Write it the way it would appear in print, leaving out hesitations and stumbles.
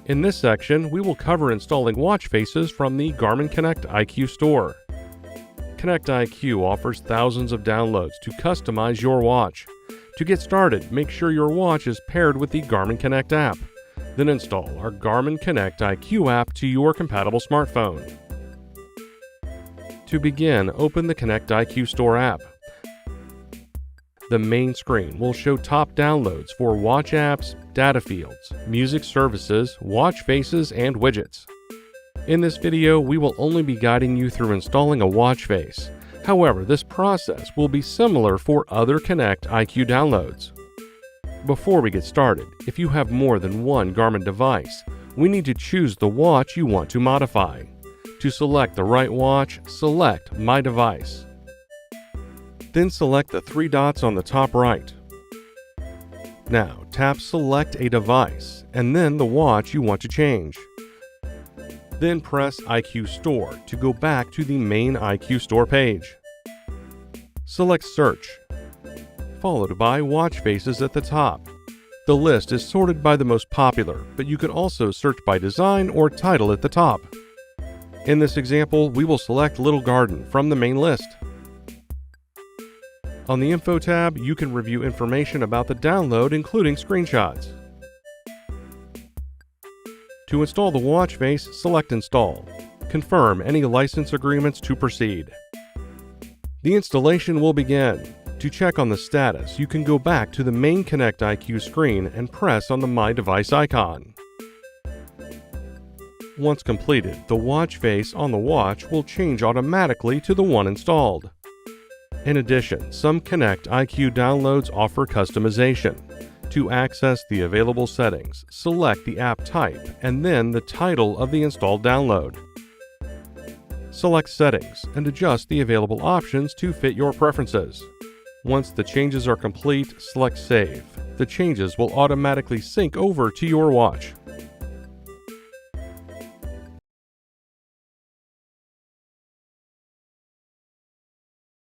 In this section, we will cover installing watch faces from the Garmin Connect IQ store. Connect IQ offers thousands of downloads to customize your watch. To get started, make sure your watch is paired with the Garmin Connect app. Then install our Garmin Connect IQ app to your compatible smartphone. To begin, open the Connect IQ store app. The main screen will show top downloads for watch apps, data fields, music services, watch faces, and widgets. In this video, we will only be guiding you through installing a watch face. However, this process will be similar for other Connect IQ downloads. Before we get started, if you have more than one Garmin device, we need to choose the watch you want to modify. To select the right watch, select My Device. Then select the three dots on the top right. Now tap Select a Device and then the watch you want to change. Then press IQ Store to go back to the main IQ Store page. Select Search, followed by watch faces at the top. The list is sorted by the most popular, but you could also search by design or title at the top. In this example, we will select Little Garden from the main list. On the Info tab, you can review information about the download, including screenshots. To install the watch face, select Install. Confirm any license agreements to proceed. The installation will begin. To check on the status, you can go back to the main Connect IQ screen and press on the My Device icon. Once completed, the watch face on the watch will change automatically to the one installed. In addition, some Connect IQ downloads offer customization. To access the available settings, select the app type and then the title of the installed download. Select Settings and adjust the available options to fit your preferences. Once the changes are complete, select Save. The changes will automatically sync over to your watch.